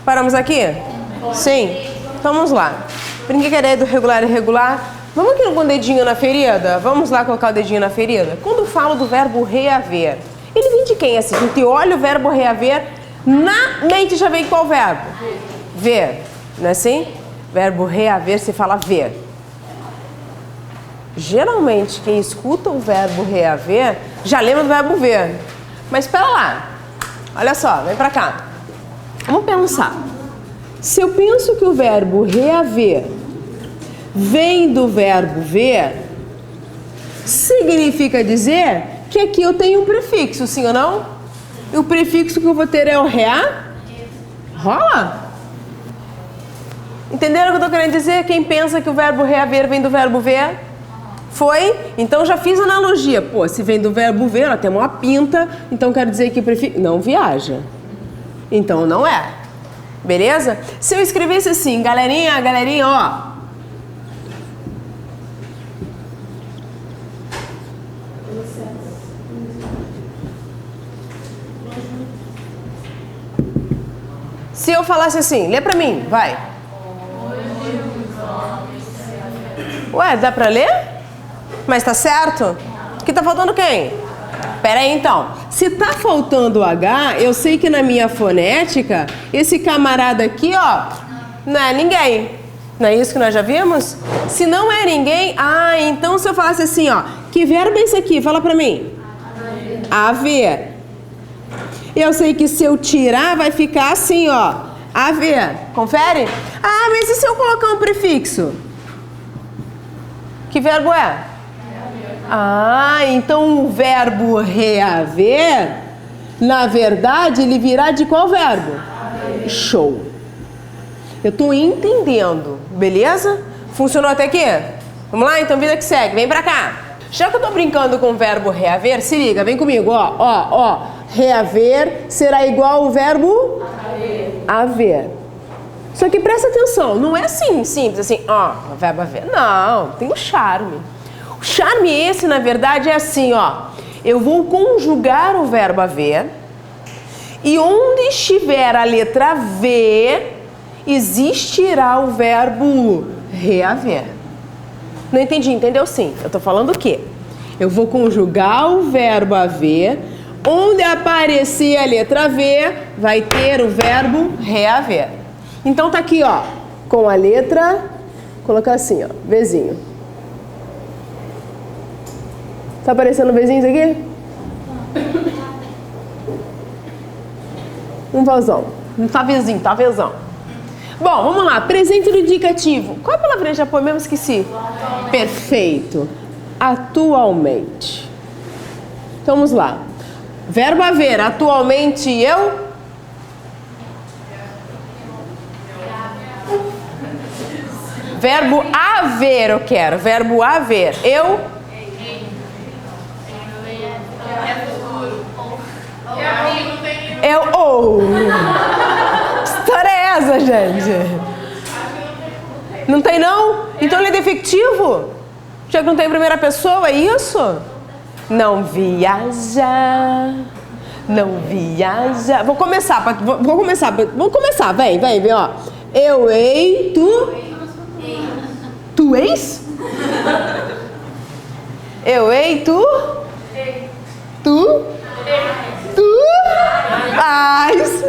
Paramos aqui? Sim. Então vamos lá. Brinquei com a ideia do regular e irregular. Vamos aqui com o dedinho na ferida? Vamos lá colocar o dedinho na ferida? Quando eu falo do verbo reaver, ele vem de quem assim? Então, olha o verbo reaver, na mente já vem qual verbo? Ver. Não é assim? Verbo reaver, se fala ver. Geralmente, quem escuta o verbo reaver, já lembra do verbo ver. Mas espera lá. Olha só, vem pra cá. Vamos pensar. Se eu penso que o verbo reaver vem do verbo ver, significa dizer que aqui eu tenho um prefixo, sim ou não? E o prefixo que eu vou ter é o rea? Rola? Entenderam o que eu estou querendo dizer? Quem pensa que o verbo reaver vem do verbo ver? Foi? Então já fiz analogia. Pô, se vem do verbo ver, ela tem uma pinta, então quero dizer que o prefixo não viaja. Então não é. Beleza? Se eu escrevesse assim, galerinha, ó. Se eu falasse assim, lê pra mim, vai. Ué, dá pra ler? Mas tá certo? Aqui tá faltando quem? Pera aí então. Se tá faltando o H, eu sei que na minha fonética, esse camarada aqui, ó, não é ninguém. Não é isso que nós já vimos? Se não é ninguém, então se eu falasse assim, ó, que verbo é esse aqui? Fala pra mim. Haver. Eu sei que se eu tirar, vai ficar assim, ó, haver. Confere? Mas e se eu colocar um prefixo? Que verbo é? Então o verbo reaver, na verdade, ele virá de qual verbo? Show. Eu tô entendendo, beleza? Funcionou até aqui? Vamos lá? Então vida que segue, vem pra cá. Já que eu tô brincando com o verbo reaver, se liga, vem comigo, ó. Reaver será igual ao verbo haver. Só que presta atenção, não é assim, simples, assim, o verbo haver. Não, tem um charme. O charme esse, na verdade, é assim, ó. Eu vou conjugar o verbo haver e onde estiver a letra V, existirá o verbo reaver. Não entendi, entendeu sim? Eu tô falando o quê? Eu vou conjugar o verbo haver, onde aparecer a letra V, vai ter o verbo reaver. Então tá aqui, ó, com a letra, colocar assim, ó, Vzinho. Tá aparecendo Vzinhos aqui? Um vozão. Não tá Vzinho, tá Vzão. Bom, vamos lá. Presente no indicativo. Qual é a palavrinha de apoio mesmo? Esqueci. Perfeito. Atualmente. Então vamos lá. Verbo haver. Atualmente eu? Verbo haver eu quero. Verbo haver. Eu? Que história é essa, gente? Não tem não? Então ele é defectivo? Já que não tem em primeira pessoa, é isso? Não viaja. Não viaja. Vamos começar, vem, ó. Eu hei, tu. Tu eis? Eu hei, tu. Tu. Tu. Isso.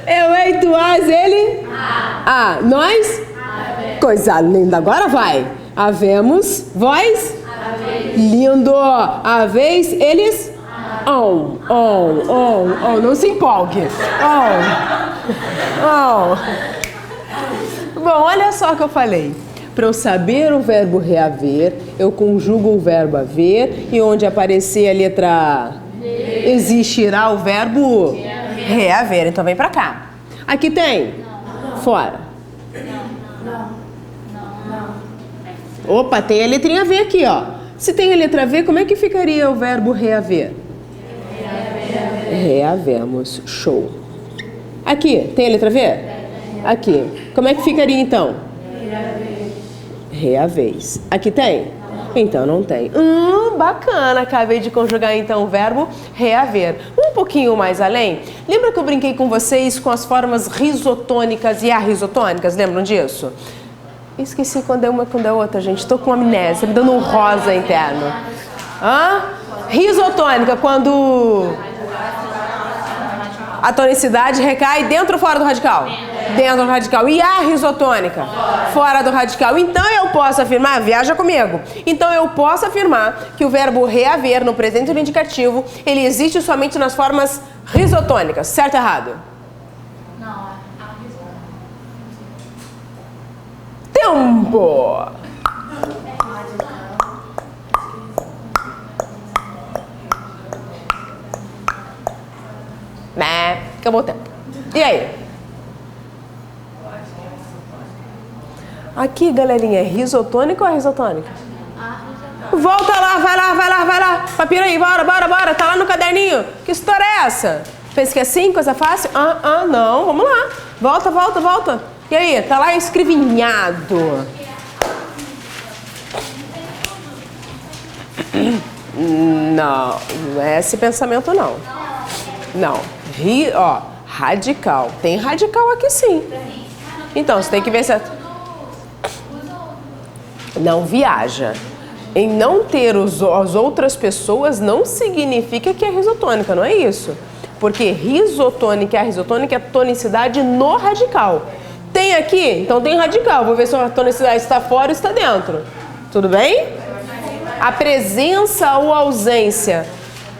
Eu hei, tu as, ele. Nós. Coisa linda. Agora vai. Havemos, vós. Lindo. Haveis, eles. Não se empolgue. Bom, olha só o que eu falei. Para eu saber o verbo reaver, eu conjugo o verbo haver e onde aparecer a letra existirá o verbo reaver. Então vem pra cá. Aqui tem? Fora. Opa, tem a letrinha V aqui, ó. Se tem a letra V, como é que ficaria o verbo reaver? Reavemos. Show. Aqui, tem a letra V? Aqui. Como é que ficaria então? Reaveis. Aqui tem? Então não tem. Bacana. Acabei de conjugar então o verbo reaver. Um pouquinho mais além. Lembra que eu brinquei com vocês com as formas risotônicas e arrisotônicas? Lembram disso? Esqueci quando é uma e quando é outra, gente. Estou com amnésia, me dando um rosa interno. Risotônica, quando a tonicidade recai dentro ou fora do radical? Dentro do radical. E a risotônica? Fora do radical. Então eu posso afirmar, viaja comigo. Então eu posso afirmar que o verbo reaver no presente do indicativo, ele existe somente nas formas risotônicas. Certo ou errado? Não, Tempo! Acabou o tempo. E aí? Aqui, galerinha, é risotônica ou é risotônica? Volta lá, vai lá, vai lá, vai lá. Papiro aí, bora, bora, bora. Tá lá no caderninho. Que história é essa? Pensa que é assim, coisa fácil? Não. Vamos lá. Volta, volta, volta. E aí? Tá lá escrevinhado. Não, não é esse pensamento, não. Não. Radical. Tem radical aqui sim. Então, você tem que ver se... Não viaja. Em não ter as outras pessoas não significa que é risotônica, não é isso? Porque risotônica e arrisotônica é tonicidade no radical. Tem aqui? Então tem radical. Vou ver se a tonicidade está fora ou está dentro. Tudo bem? A presença ou ausência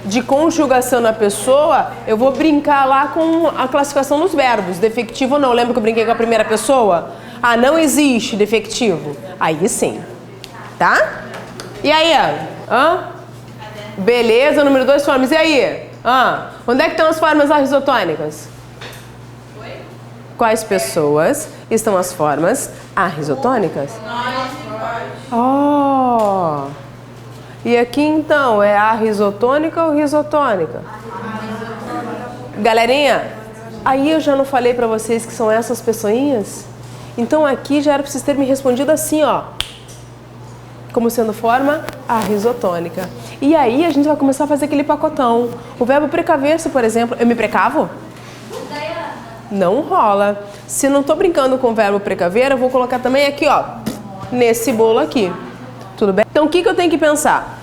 de conjugação na pessoa, eu vou brincar lá com a classificação dos verbos. Defectivo ou não. Lembra que eu brinquei com a primeira pessoa? Não existe defectivo. Aí sim. Tá? E aí? Beleza, número 2, formas. E aí? Onde é que estão as formas arrisotônicas? Quais pessoas estão as formas arrisotônicas? E aqui então, é arrisotônica ou risotônica? Galerinha, aí eu já não falei pra vocês que são essas pessoinhas? Então aqui já era pra vocês terem me respondido assim, como sendo forma arrisotônica. E aí a gente vai começar a fazer aquele pacotão. O verbo precaver-se, por exemplo, eu me precavo? Não rola. Se não tô brincando com o verbo precaver, eu vou colocar também aqui, nesse bolo aqui. Tudo bem? Então o que eu tenho que pensar?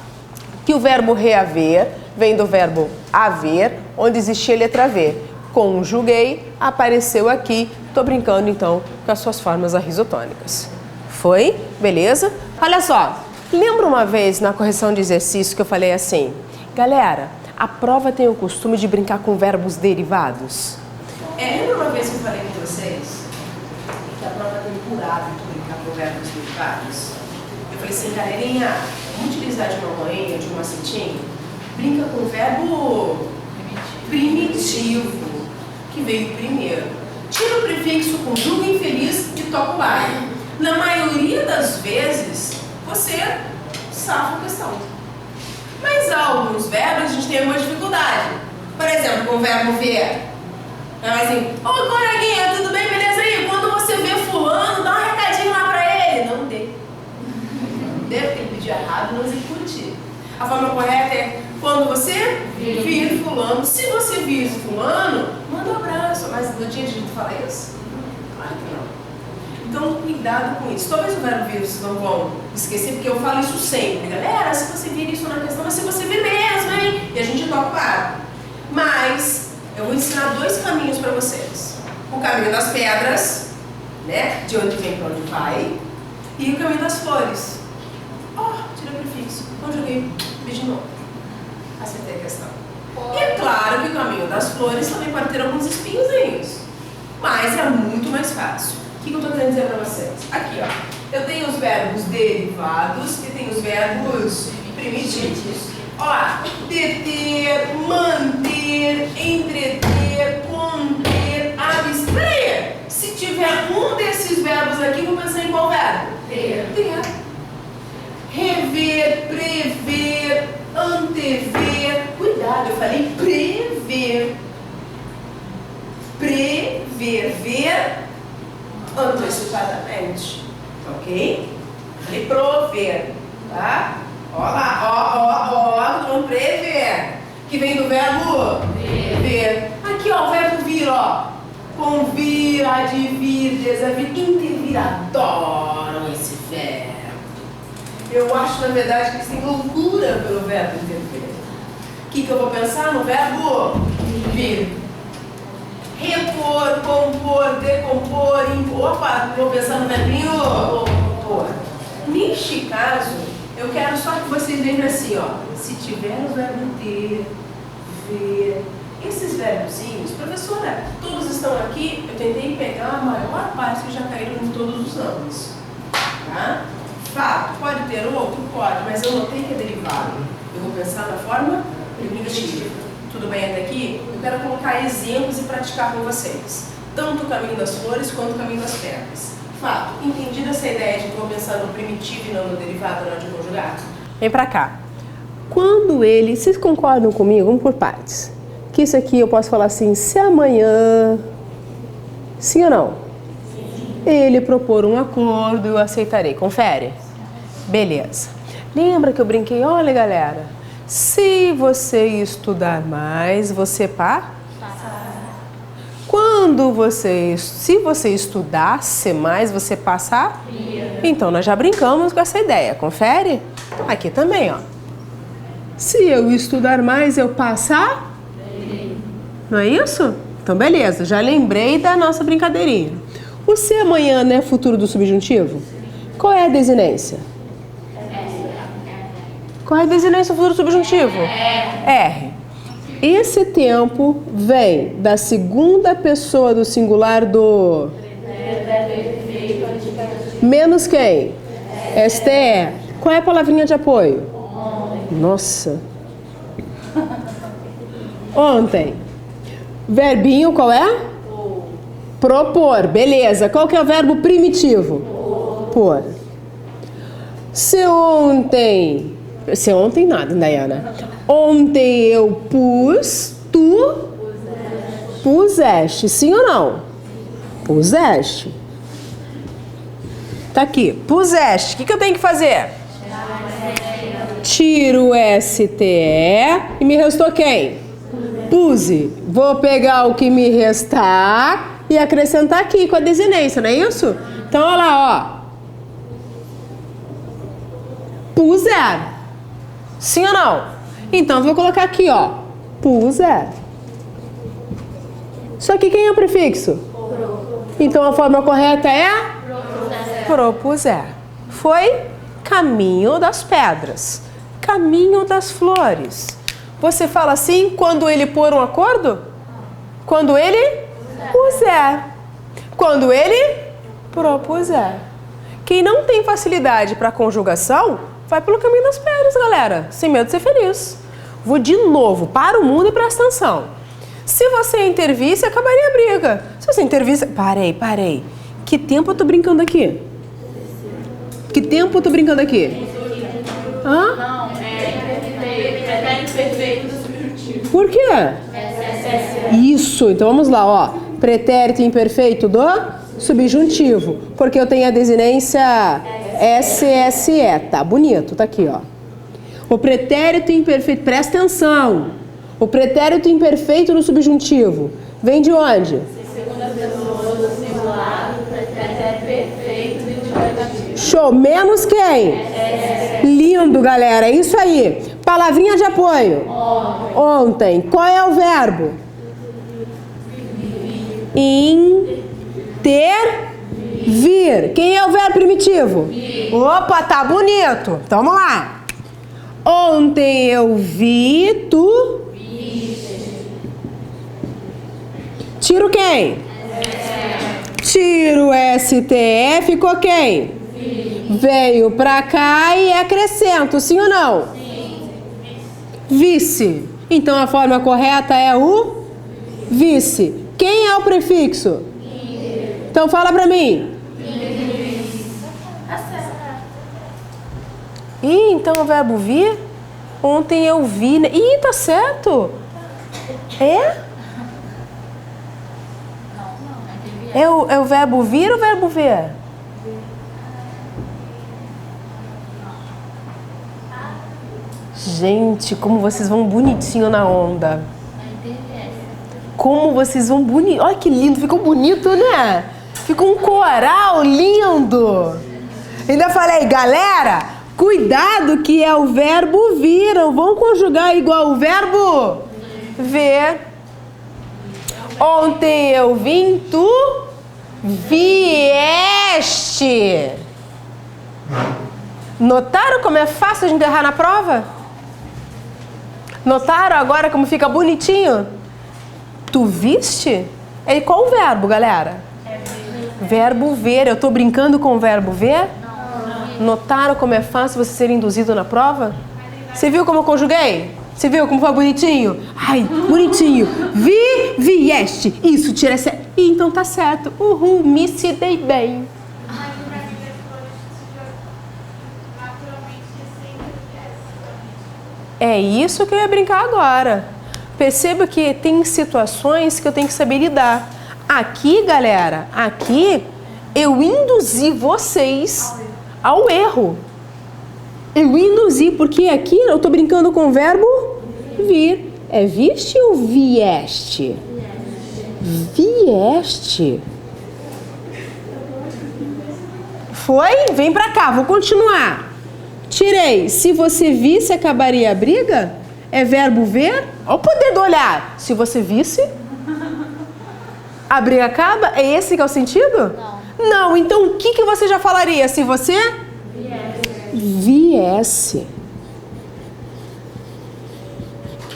Que o verbo reaver vem do verbo haver, onde existia a letra V. Conjuguei, apareceu aqui. Tô brincando então com as suas formas arrisotônicas. Foi? Beleza? Olha só, lembra uma vez na correção de exercício que eu falei assim, galera, a prova tem o costume de brincar com verbos derivados? Lembra uma vez que eu falei com vocês que a prova tem por hábito brincar com verbos derivados? Eu falei assim, galerinha, vamos utilizar de uma manhã, de um macetinho, brinca com o verbo primitivo, que veio primeiro. Tira o prefixo, conjuga infeliz e toca o barco. Na maioria das vezes, você safa a questão. Mas há alguns verbos a gente tem uma dificuldade. Por exemplo, com o verbo ver. Assim, coleguinha, tudo bem? Beleza aí? Quando você vê fulano, dá um recadinho lá pra ele. Não dê. Deve ter pedido errado, não execute. A forma correta é quando você vir fulano. Se você vir fulano, manda um abraço. Mas no dia a gente fala isso? Claro que não. Então, cuidado com isso. Talvez o verbo vir vocês não vão esquecer, porque eu falo isso sempre. Galera, se você vir isso na questão, vai ser você vir mesmo, hein? E a gente toca o barco. Mas, eu vou ensinar 2 caminhos para vocês. O caminho das pedras, né? De onde vem para onde vai. E o caminho das flores. Tira o prefixo. Conjuguei. Fiz de novo. Acertei a questão. E é claro que o caminho das flores também pode ter alguns espinhozinhos. Mas é muito mais fácil. O que eu estou querendo dizer para vocês? Aqui, eu tenho os verbos derivados e tenho os verbos primitivos. Deter, manter, entreter, conter, abstrair. Se tiver um desses verbos aqui, vou pensar em qual verbo? Ter. Rever, prever, antever. Cuidado, eu falei prever. Prever, ver antecipadamente, ok? E prover, tá? Ó lá, ó, vamos prever. Que vem do verbo ver. Aqui, ó, o verbo vir, ó. Convir, advir, desavir, intervir. Adoram esse verbo. Eu acho, na verdade, que eles têm loucura pelo verbo intervir. O que eu vou pensar no verbo vir? Repor, compor, decompor, impor. Opa, vou pensar no verbinho pôr. Neste caso, eu quero só que vocês lembrem assim, ó. Se tiver o verbo ter, ver, esses verbozinhos, professora, todos estão aqui. Eu tentei pegar a maior parte que já caíram em todos os anos. Tá? Fato, pode ter outro? Pode, mas eu notei que é derivado. Eu vou pensar na forma primitiva. Tudo bem até aqui? Eu quero colocar exemplos e praticar com vocês. Tanto o caminho das flores quanto o caminho das pedras. Fato, entendida essa ideia de que eu vou pensar no primitivo e não no derivado na hora de conjugar? Vem pra cá. Quando ele... Vocês concordam comigo? Vamos por partes. Que isso aqui eu posso falar assim, se amanhã... Sim ou não? Sim. Ele propor um acordo, eu aceitarei. Confere? Beleza. Lembra que eu brinquei? Olha, galera, se você estudar mais, você se você estudasse mais, você passaria. Então, nós já brincamos com essa ideia. Confere? Aqui também, ó. Se eu estudar mais, eu passar? Não é isso? Então, beleza. Já lembrei da nossa brincadeirinha. O se amanhã não é futuro do subjuntivo? Qual é a desinência? Qual é a desinência do futuro do subjuntivo? R. Esse tempo vem da segunda pessoa do singular do... Menos quem? STE. Qual é a palavrinha de apoio? Nossa. Ontem. Verbinho qual é? Propor. Beleza. Qual que é o verbo primitivo? Pôr. Se ontem nada, Dayana. Ontem eu pus, tu puseste. Sim ou não? Puseste. Tá aqui. Puseste. O que eu tenho que fazer? Tiro o STE e me restou quem? Puse. Vou pegar o que me restar e acrescentar aqui com a desinência, não é isso? Então, olha lá, ó. Puser. Sim ou não? Então, vou colocar aqui, ó. Puser. Só que quem é o prefixo? Então, a forma correta é? Propuser. Foi caminho das pedras. Caminho das flores. Você fala assim quando ele pôr um acordo? Quando ele puser. Quando ele propuser. Quem não tem facilidade para conjugação, vai pelo caminho das pedras, galera. Sem medo de ser feliz. Vou de novo. Para o mundo e presta atenção. Se você intervisse, acabaria a briga. Se você intervisse... Parei. Que tempo eu tô brincando aqui? Que tempo eu tô brincando aqui? Hã? Não, é imperfeito do subjuntivo. Por quê? Isso. Então vamos lá, ó. Pretérito imperfeito do subjuntivo. Porque eu tenho a desinência SSE. Tá bonito. Tá aqui, ó. O pretérito imperfeito... Presta atenção. O pretérito imperfeito no subjuntivo vem de onde? Segunda pessoa do singular, pretérito perfeito do indicativo. Show. Menos quem? Lindo, galera. É isso aí. Palavrinha de apoio. Ontem. Qual é o verbo? Intervir. Quem é o verbo primitivo? Opa, tá bonito. Então, vamos lá. Ontem eu vi, tu... Tiro quem? Tiro STE, ficou quem? Veio pra cá e acrescento, sim ou não? Sim. Vice. Então a forma correta é o vice. Quem é o prefixo? Então fala pra mim. Ih, então o verbo vir? Ontem eu vi. Ih, tá certo. É? É o verbo vir ou o verbo ver? Gente, como vocês vão bonitinho na onda. Como vocês vão bonito. Olha que lindo, ficou bonito, né? Ficou um coral lindo. Ainda falei, galera, cuidado que é o verbo vir. Não vão conjugar igual o verbo ver. Ontem eu vim, tu vieste. Notaram como é fácil a gente errar na prova? Notaram agora como fica bonitinho? Tu viste? É qual o verbo, galera? Verbo ver. Eu tô brincando com o verbo ver? Notaram como é fácil você ser induzido na prova? Você viu como eu conjuguei? Você viu como foi bonitinho? Ai, bonitinho. Vieste. Isso, tira essa... Então tá certo. Uhul, me se dei bem. É isso que eu ia brincar agora. Perceba que tem situações que eu tenho que saber lidar. Aqui, galera, aqui eu induzi vocês ao erro. Eu induzi, porque aqui eu tô brincando com o verbo vir. É viste ou vieste? Vieste. Foi? Vem pra cá, vou continuar. Tirei. Se você visse, acabaria a briga? É verbo ver? Olha o poder do olhar. Se você visse, a briga acaba? É esse que é o sentido? Não. Então o que você já falaria se você viesse?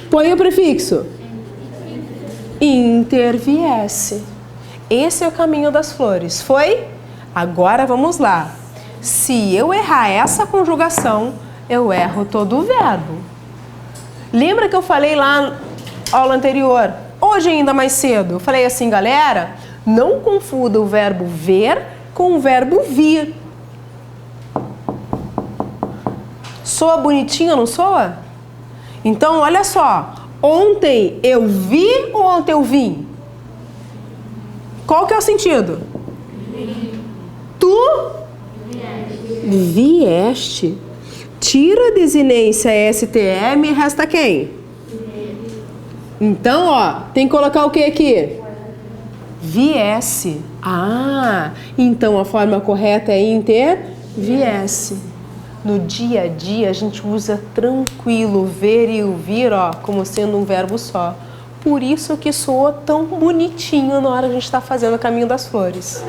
Põe o prefixo. Interviesse. Esse é o caminho das flores. Foi? Agora vamos lá. Se eu errar essa conjugação, eu erro todo o verbo. Lembra que eu falei lá na aula anterior? Hoje ainda mais cedo. Eu falei assim, galera, não confunda o verbo ver com o verbo vir. Soa bonitinho, não soa? Então, olha só. Ontem eu vi ou ontem eu vim? Qual que é o sentido? Tu vieste. Tira a desinência STM e resta quem? Então, ó, tem que colocar o que aqui? Viesse. Ah, então a forma correta é interviesse. No dia a dia a gente usa tranquilo ver e ouvir, ó, como sendo um verbo só. Por isso que soa tão bonitinho na hora que a gente está fazendo o caminho das flores.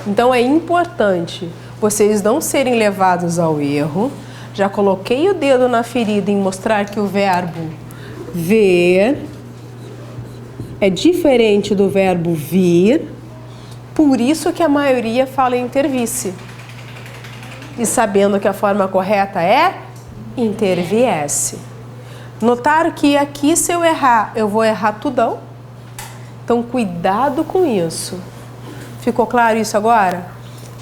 Então é importante vocês não serem levados ao erro. Já coloquei o dedo na ferida em mostrar que o verbo ver é diferente do verbo vir. Por isso que a maioria fala intervisse. E sabendo que a forma correta é interviesse. Notaram que aqui, se eu errar, eu vou errar tudão? Então, cuidado com isso. Ficou claro isso agora?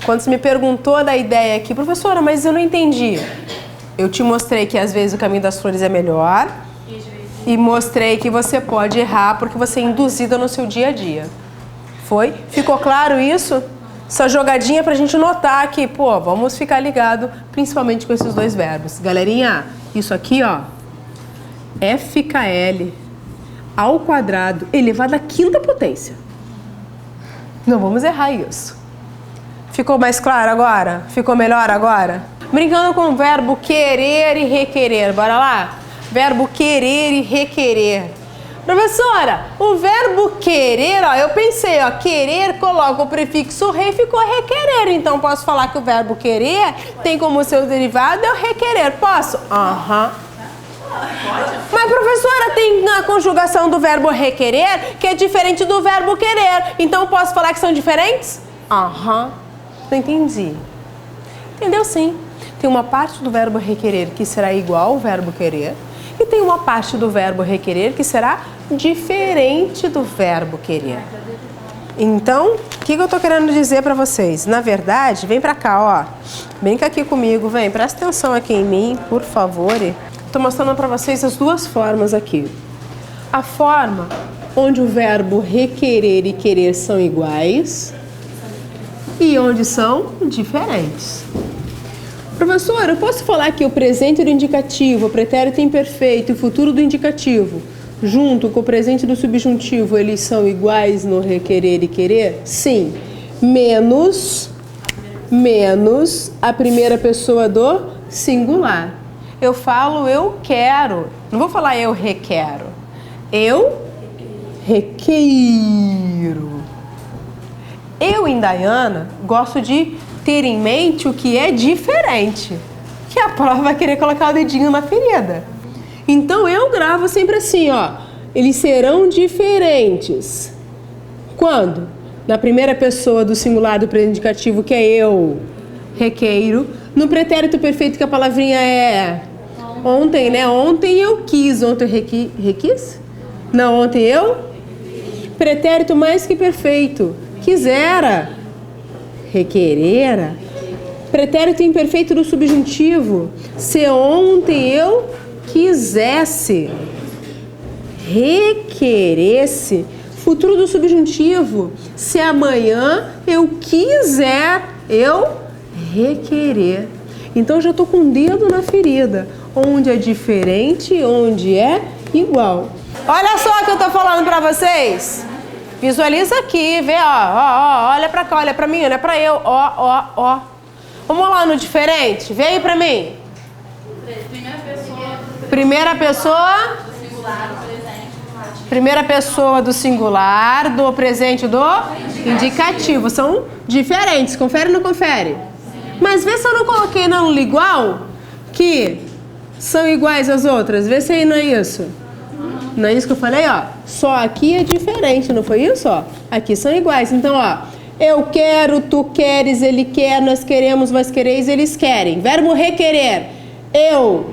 Quando você me perguntou da ideia aqui, professora, mas eu não entendi. Eu te mostrei que às vezes o caminho das flores é melhor e mostrei que você pode errar porque você é induzida no seu dia a dia. Foi? Ficou claro isso? Essa jogadinha pra gente notar que, pô, vamos ficar ligado principalmente com esses dois verbos. Galerinha, isso aqui, ó, FKL ao quadrado elevado à quinta potência. Não vamos errar isso. Ficou mais claro agora? Ficou melhor agora? Brincando com o verbo querer e requerer. Bora lá? Verbo querer e requerer. Professora, o verbo querer, ó, eu pensei, ó, querer, coloca o prefixo re, ficou requerer. Então, posso falar que o verbo querer tem como seu derivado é o requerer. Posso? Aham. Mas, professora, tem a conjugação do verbo requerer que é diferente do verbo querer. Então, posso falar que são diferentes? Aham. Não entendi. Entendeu sim. Tem uma parte do verbo requerer que será igual ao verbo querer e tem uma parte do verbo requerer que será diferente do verbo querer. Então, o que eu tô querendo dizer para vocês? Na verdade, vem pra cá, ó. Brinca aqui comigo, vem. Presta atenção aqui em mim, por favor. Tô mostrando para vocês as duas formas aqui. A forma onde o verbo requerer e querer são iguais e onde são diferentes. professor, eu posso falar que o presente do indicativo, o pretérito imperfeito e o futuro do indicativo, junto com o presente do subjuntivo, eles são iguais no requerer e querer? Sim. Menos a primeira pessoa do singular. Eu falo eu quero. Não vou falar eu requero. Eu requeiro. Eu, Indaiana, gosto de ter em mente o que é diferente. Que a prova vai querer colocar o dedinho na ferida. Então eu gravo sempre assim, ó. Eles serão diferentes. Quando? Na primeira pessoa do singular do predicativo, que é eu requeiro. No pretérito perfeito, que a palavrinha é ontem, né? Ontem eu quis. Ontem eu requis? Não, ontem eu? Pretérito mais que perfeito. Quisera. Requerera. Pretérito imperfeito do subjuntivo. Se ontem eu quisesse. Requeresse. Futuro do subjuntivo. Se amanhã eu quiser, eu requerer. Então já estou com o dedo na ferida. Onde é diferente, onde é igual. Olha só o que eu estou falando para vocês. Visualiza aqui, vê, ó, olha para cá, olha para mim, olha para eu, ó. Vamos lá no diferente, vê aí para mim. Primeira pessoa. Primeira pessoa do singular, do presente do indicativo. São diferentes. Confere ou não confere? Mas vê se eu não coloquei na aula igual, que são iguais às outras. Vê se aí não é isso. Não é isso que eu falei, ó? Só aqui é diferente, não foi isso, ó? Aqui são iguais. Então, ó, eu quero, tu queres, ele quer, nós queremos, vós quereis, eles querem. Verbo requerer. Eu.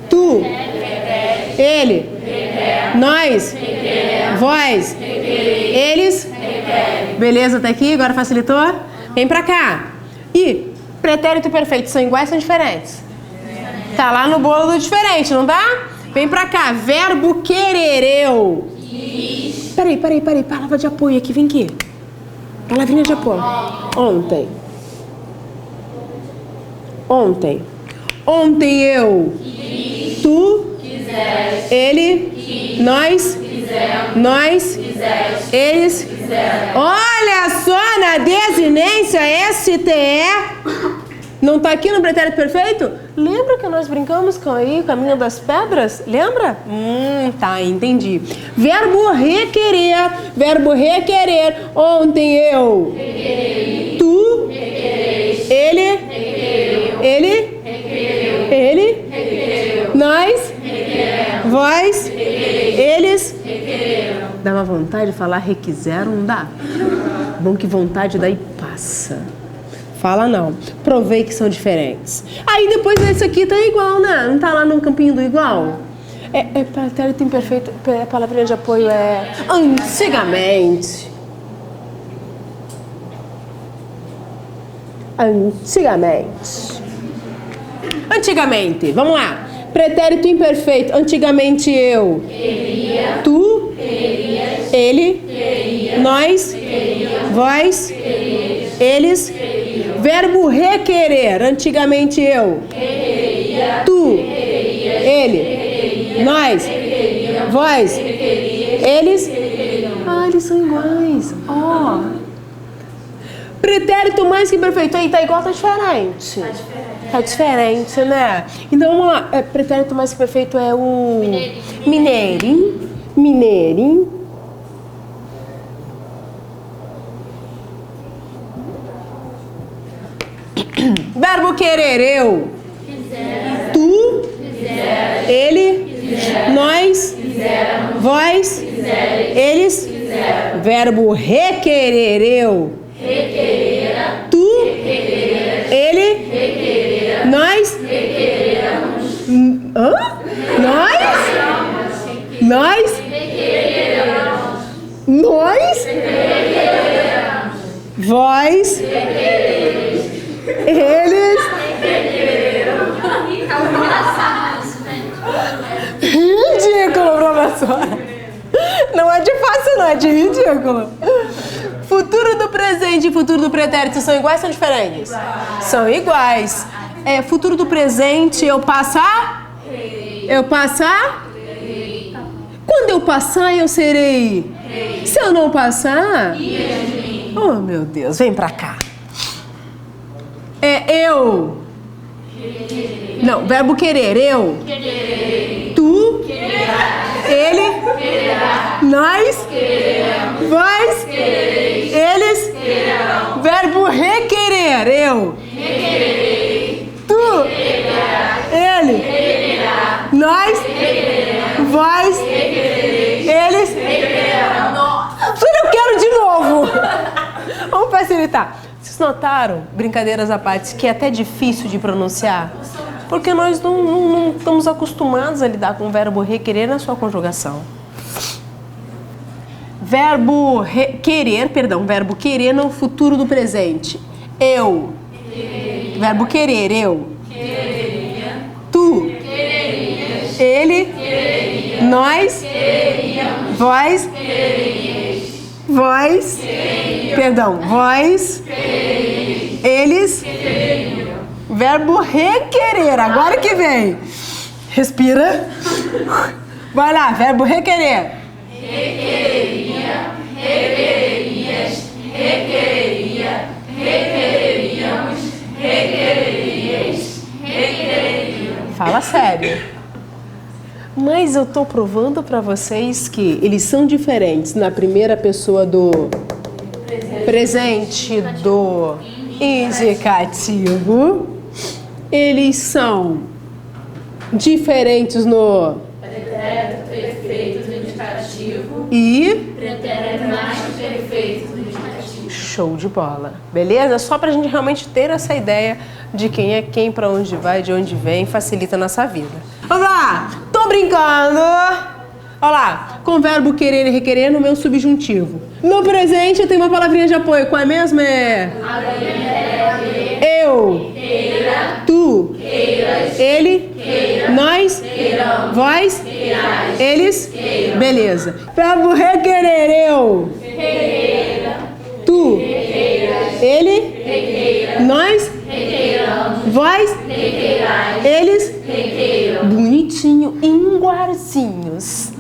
Tu. Ele. Nós. Vós. Eles. Beleza, até aqui? Agora facilitou? Vem pra cá. E pretérito perfeito são iguais ou são diferentes? Tá lá no bolo do diferente, não dá? Vem pra cá. Verbo querer eu. Peraí. Palavra de apoio aqui, vem aqui. Palavrinha de apoio. Ontem. Ontem eu. Tu. Ele. Nós. Eles. Olha só na desinência STE. Não tá aqui no pretérito perfeito? Lembra que nós brincamos com aí, caminho das pedras? Lembra? Tá, entendi. Verbo requerer. Ontem eu. Tu. Ele. Nós. Vós. Eles. Dá uma vontade de falar requiseram, não dá? Bom que vontade daí passa. Fala não. Provei que são diferentes. Aí depois esse aqui tá igual, né? Não tá lá no campinho do igual? Pretérito imperfeito, a palavrinha de apoio é antigamente. Antigamente. Vamos lá. Pretérito imperfeito. Antigamente eu. Queria. Tu. Querias. Ele. Queria. Nós. Queríamos. Vós. Querias. Eles. Queriam. Verbo requerer. Antigamente eu. Queria. Tu. Querias. Ele. Queria. Nós. Queríamos. Vós. Querias. Eles. Queriam. Eles são iguais. Pretérito mais que perfeito. Aí tá igual, tá diferente. Tá diferente, né? Então vamos lá. Pretérito mais que perfeito é o mineirim. Verbo querer eu. Quiser. Tu. Quiser. Ele. Quiser. Nós. Quiseramos. Vós. Quiser. Eles. Quiser. Verbo requerer eu. Requerera. Tu. Requerera. Ele. Requerera. Nós. Requereramos. Nós. Requereramos. Nós. Requereramos. Vós. Requereramos. Eles. Requereramos. Ridículo, professora. Não é de fácil, não, é de ridículo. Futuro do presente e futuro do pretérito são iguais ou são diferentes? São iguais. Futuro do presente, eu passar? Eu passar? Quando eu passar, eu serei. Se eu não passar? Oh, meu Deus, vem pra cá. Eu. Não, verbo querer. Eu. Tu. Ele. Nós. Vós. Eles. Verbo requerer. Eu. Tu. Ele. Nós. Vós. Eles. Eu quero de novo. Vamos facilitar. Vocês notaram, brincadeiras à parte, que é até difícil de pronunciar? Porque nós não estamos acostumados a lidar com o verbo requerer na sua conjugação. Verbo querer no futuro do presente. Eu. Verbo querer, eu. Tu. Ele. Nós. Vós. Vós. Vós. Eles. Verbo requerer. Agora que vem. Respira. Vai lá, verbo requerer. Requereria. Requererias. Requereria. Requereríamos. Requererias. Requereríamos. Fala sério. Mas eu tô provando para vocês que eles são diferentes na primeira pessoa do presente do indicativo. Eles são diferentes no pretérito perfeito do indicativo e pretérito mais perfeito do indicativo. Show de bola, beleza? Só pra gente realmente ter essa ideia de quem é quem, pra onde vai, de onde vem, facilita a nossa vida. Vamos lá! Tô brincando! Olha lá, com o verbo querer e requerer no meu subjuntivo. No presente eu tenho uma palavrinha de apoio, qual é mesmo? Eu. Queira. Tu. Queiras. Ele. Queira. Nós. Queiramos. Vós. Queirais. Eles. Queiram. Beleza. Verbo requerer, eu. Requeira. Tu. Requeiras. Ele. Requeira. Nós. Requeiramos. Vós. Requeirais. Eles. Requeiram. Bonitinho, igualzinhos.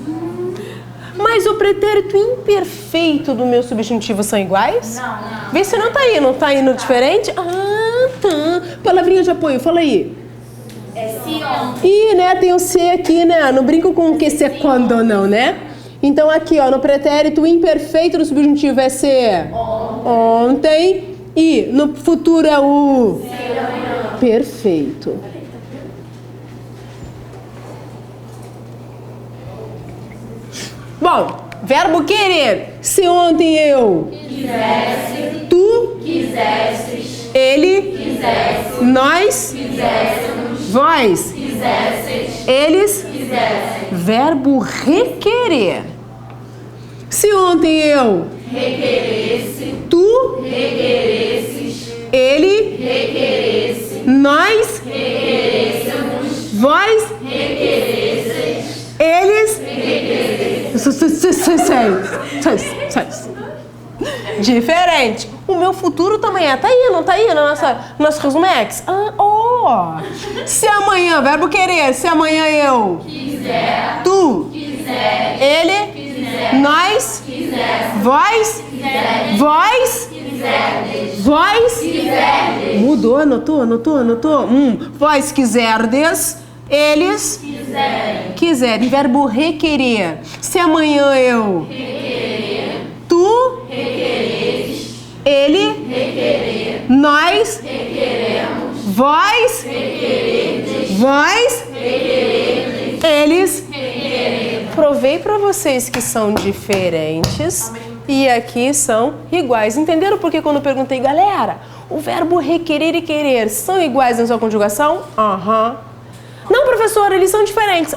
Mas o pretérito imperfeito do meu subjuntivo são iguais? Não. Vê se não tá aí. Não tá indo diferente? Ah, tá. Palavrinha de apoio, fala aí. Se ontem. Ih, né? Tem o C aqui, né? Não brinco com o que se quando não, né? Então aqui, ó, no pretérito imperfeito do subjuntivo é ser ontem. E no futuro é o perfeito. Bom, verbo querer. Se ontem eu Quisesse. tu Quisesses. ele Quisesse. nós Quiséssemos. vós Quisesses. eles Quisessem. verbo requerer. Se ontem eu Requeresse. tu Requeresses. ele Requeresse. nós Requerêssemos. vós Requeresses. eles diferente. O meu futuro também é. Tá aí, não tá aí no nosso resumex? Se amanhã, verbo querer, se amanhã eu Quiser. tu Quiser. ele Quiser. nós Quiser. vós Quiser. vós Quiserdes. vós Quiserdes. mudou, anotou? Vós quiserdes, eles quiserem. Verbo requerer. Se amanhã eu Requerer. tu Requereres. ele Requerer. nós Requeremos. vós Requeredes. vós Requeredes. eles Requerer. provei para vocês que são diferentes e aqui são iguais. Entenderam por que quando eu perguntei, galera, o verbo requerer e querer são iguais na sua conjugação? Não, professora, eles são diferentes.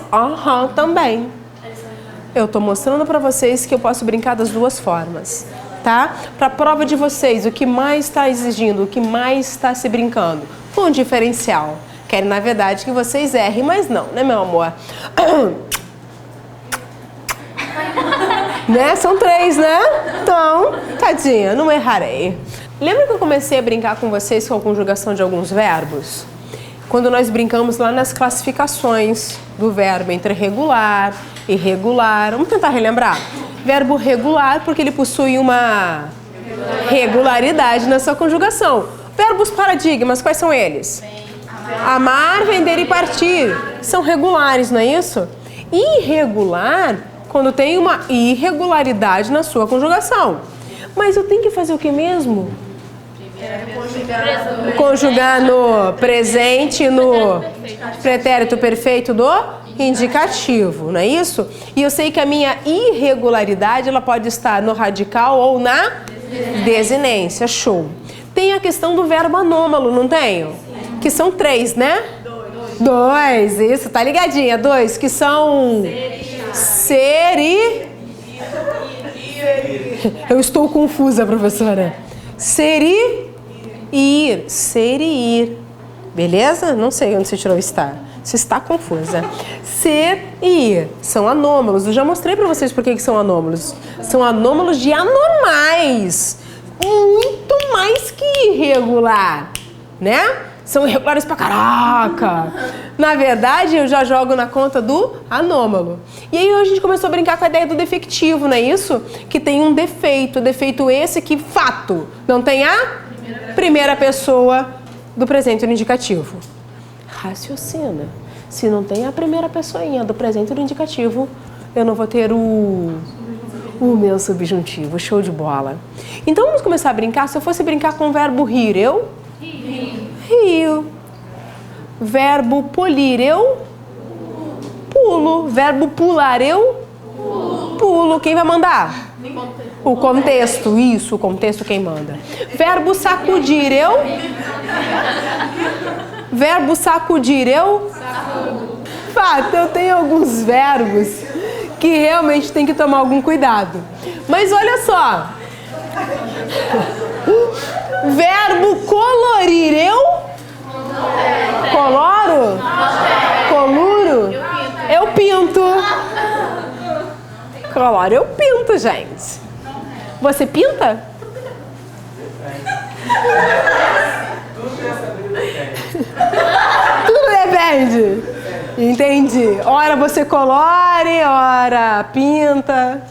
Também. Eu tô mostrando para vocês que eu posso brincar das duas formas, tá? Para prova de vocês, o que mais está exigindo, o que mais está se brincando? Com diferencial. Querem, na verdade, que vocês errem, mas não, né, meu amor? Né? São 3, né? Então, tadinha, não errarei. Lembra que eu comecei a brincar com vocês com a conjugação de alguns verbos? Quando nós brincamos lá nas classificações do verbo entre regular e irregular. Vamos tentar relembrar? Verbo regular porque ele possui uma regularidade na sua conjugação. Verbos paradigmas, quais são eles? Amar, vender e partir. São regulares, não é isso? Irregular, quando tem uma irregularidade na sua conjugação. Mas eu tenho que fazer o que mesmo? Conjugar no presente, no pretérito perfeito do indicativo, não é isso? E eu sei que a minha irregularidade, ela pode estar no radical ou na desinência. Show. Tem a questão do verbo anômalo, não tenho? Que são 3, né? 2, isso, tá ligadinha. 2, que são ser e... Eu estou confusa, professora. Ser e ir. Ser e ir. Beleza? Não sei onde você tirou o estar. Você está confusa. Ser e ir são anômalos. Eu já mostrei pra vocês por que são anômalos. São anômalos de anormais. Muito mais que irregular, né? São irregulares pra caraca. Na verdade, eu já jogo na conta do anômalo. E aí a gente começou a brincar com a ideia do defectivo, não é isso? Que tem um defeito. Defeito esse que, fato, não tem a primeira pessoa do presente no indicativo. Raciocina. Se não tem a primeira pessoinha do presente no indicativo, eu não vou ter o meu subjuntivo. Show de bola. Então vamos começar a brincar. Se eu fosse brincar com o verbo rir, eu... Rio. Verbo polir, eu pulo. Verbo pular, eu pulo. Quem vai mandar? O contexto. Isso, o contexto quem manda. Verbo sacudir, eu verbo sacudir, eu fato, eu tenho alguns verbos que realmente tem que tomar algum cuidado. Mas olha só. Verbo colorir, eu coloro? Coluro? Eu pinto. Coloro, eu pinto, gente. Você pinta? Tudo depende. Entendi. Ora você colore, ora pinta.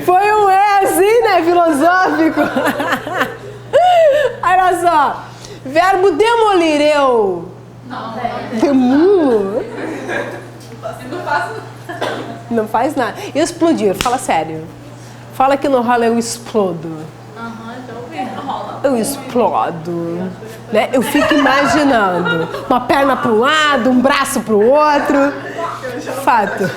Foi um assim, né? Filosófico. Olha só. Verbo demolir, eu demulo. Não faz nada. Explodir, fala sério. Fala que no rola eu explodo. Eu explodo. Né? Eu fico imaginando. Uma perna para um lado, um braço para o outro. Fato.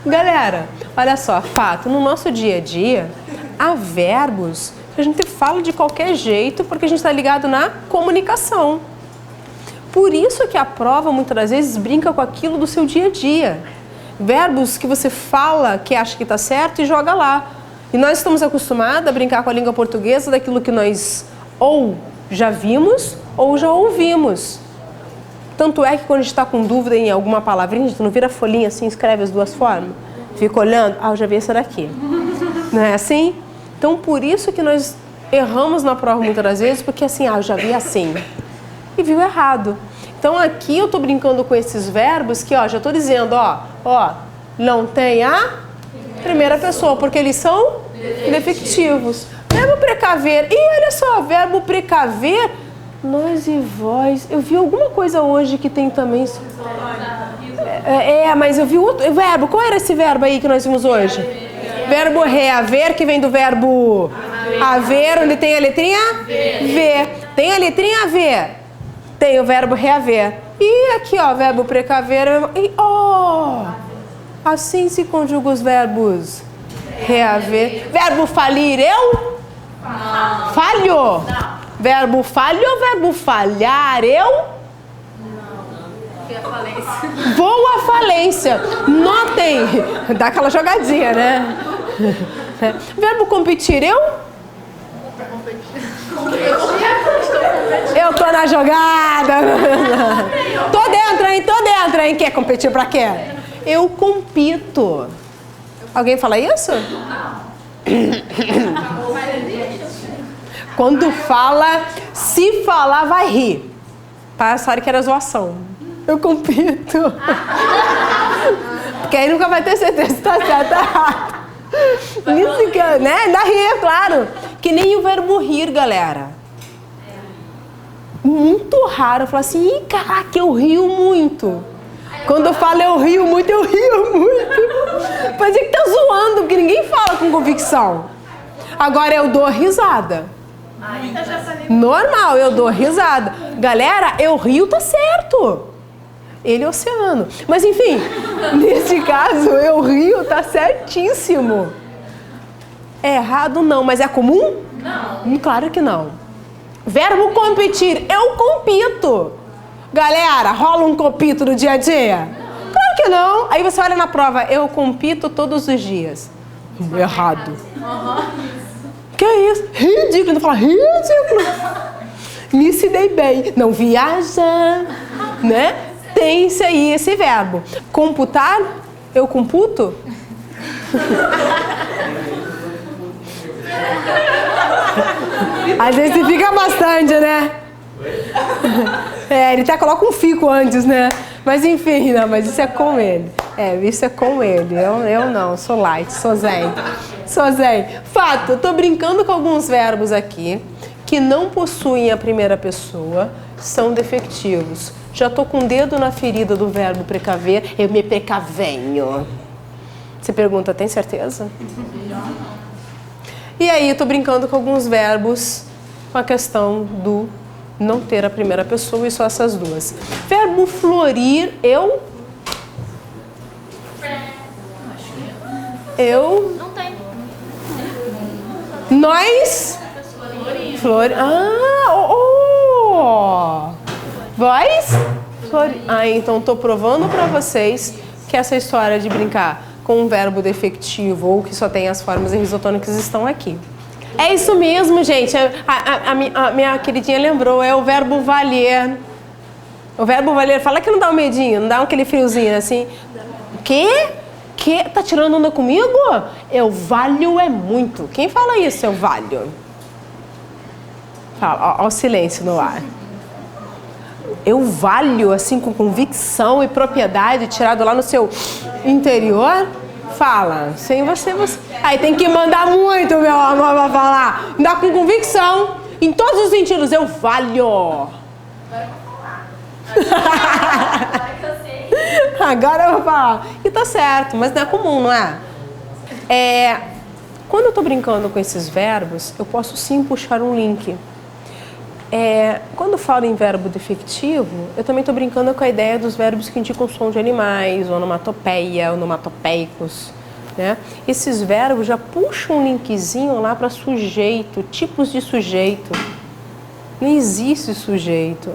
Galera, olha só, fato. No nosso dia a dia, há verbos que a gente fala de qualquer jeito porque a gente está ligado na comunicação. Por isso que a prova, muitas das vezes, brinca com aquilo do seu dia a dia. Verbos que você fala que acha que está certo e joga lá. E nós estamos acostumados a brincar com a língua portuguesa daquilo que nós ou já vimos ou já ouvimos. Tanto é que quando a gente está com dúvida em alguma palavrinha, a gente não vira a folhinha assim, escreve as duas formas. Fica olhando, eu já vi essa daqui. Não é assim? Então, por isso que nós erramos na prova muitas das vezes, porque assim, eu já vi assim. E viu errado. Então aqui eu tô brincando com esses verbos que, já tô dizendo, não tem a primeira pessoa, porque eles são defectivos. Verbo precaver. E olha só, verbo precaver, nós e vós. Eu vi alguma coisa hoje que tem também... mas eu vi outro verbo. Qual era esse verbo aí que nós vimos hoje? Verbo reaver, que vem do verbo haver, onde tem a letrinha V. Tem a letrinha V. Tem o verbo reaver. E aqui, verbo precaver. E, assim se conjuga os verbos reaver. Verbo falir, eu? Não. Falho? Não. Verbo falho ou verbo falhar, eu? Não. Falência. Vou à falência. Notem. Dá aquela jogadinha, né? Verbo competir, eu? Eu tô na jogada. Tô dentro, hein? Tô Quem quer competir pra quê? Eu compito. Alguém fala isso? Quando fala, se falar, vai rir. Passaram que era zoação. Eu compito. Porque aí nunca vai ter certeza se tá certo ou errado. Isso que, né? Ainda rir, é claro. Que nem o verbo rir, galera. Muito raro eu falar assim, ih, caraca, eu rio muito. Quando eu falo eu rio muito, eu rio muito. Parece que tá zoando, porque ninguém fala com convicção. Agora eu dou risada. Normal, eu dou risada. Galera, eu rio, tá certo. Ele é oceano. Mas enfim, nesse caso, eu rio, tá certíssimo. É errado não, mas é comum? Não. Claro que não. Verbo competir, eu compito. Galera, rola um compito no dia a dia? Claro que não. Aí você olha na prova, eu compito todos os dias. Errado. Que é isso? Ridículo. Não fala ridículo. Me se dei bem. Não viaja, né? Tem esse aí, esse verbo. Computar, eu computo? Às vezes fica bastante, né? Ele até coloca um fico antes, né? Mas enfim, não, mas isso é com ele. Isso é com ele. Eu não, sou light, sou zen. Sou zen. Fato, eu tô brincando com alguns verbos aqui que não possuem a primeira pessoa, são defectivos. Já tô com o dedo na ferida do verbo precaver, eu me precavenho. Você pergunta, tem certeza? E aí, eu tô brincando com alguns verbos com a questão do não ter a primeira pessoa e só essas duas. Verbo florir, eu... Não tem. Nós... Flor... Vós? Então tô provando pra vocês que essa história de brincar com um verbo defectivo ou que só tem as formas isotônicas estão aqui. É isso mesmo, gente. A minha queridinha lembrou, é o verbo valer. O verbo valer, fala que não dá um medinho, não dá aquele friozinho assim. Quê? Tá tirando onda comigo? Eu valho é muito. Quem fala isso, eu valho? Fala, ó o silêncio no ar. Eu valho, assim, com convicção e propriedade, tirado lá no seu interior? Fala, sem você. Aí tem que mandar muito, meu amor, pra falar. Dá com convicção, em todos os sentidos, eu valho. Agora eu vou falar. E tá certo, mas não é comum, não é? Quando eu tô brincando com esses verbos, eu posso sim puxar um link. Quando eu falo em verbo defectivo, eu também estou brincando com a ideia dos verbos que indicam som de animais, onomatopeia, onomatopeicos, né? Esses verbos já puxam um linkzinho lá para sujeito, tipos de sujeito. Não existe sujeito,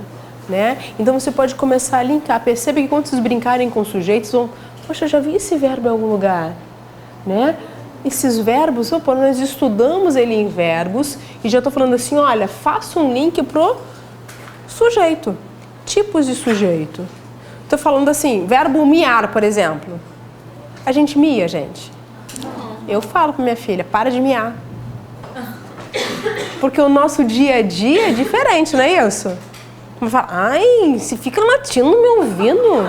né? Então você pode começar a linkar. Perceba que quando vocês brincarem com sujeitos, vão, poxa, eu já vi esse verbo em algum lugar, né? Esses verbos, nós estudamos ele em verbos e já estou falando assim, olha, faça um link pro sujeito, tipos de sujeito. Estou falando assim, verbo miar, por exemplo. A gente mia, gente. Eu falo para minha filha, para de miar. Porque o nosso dia a dia é diferente, não é isso? Ela fala, ai, você fica latindo me ouvindo.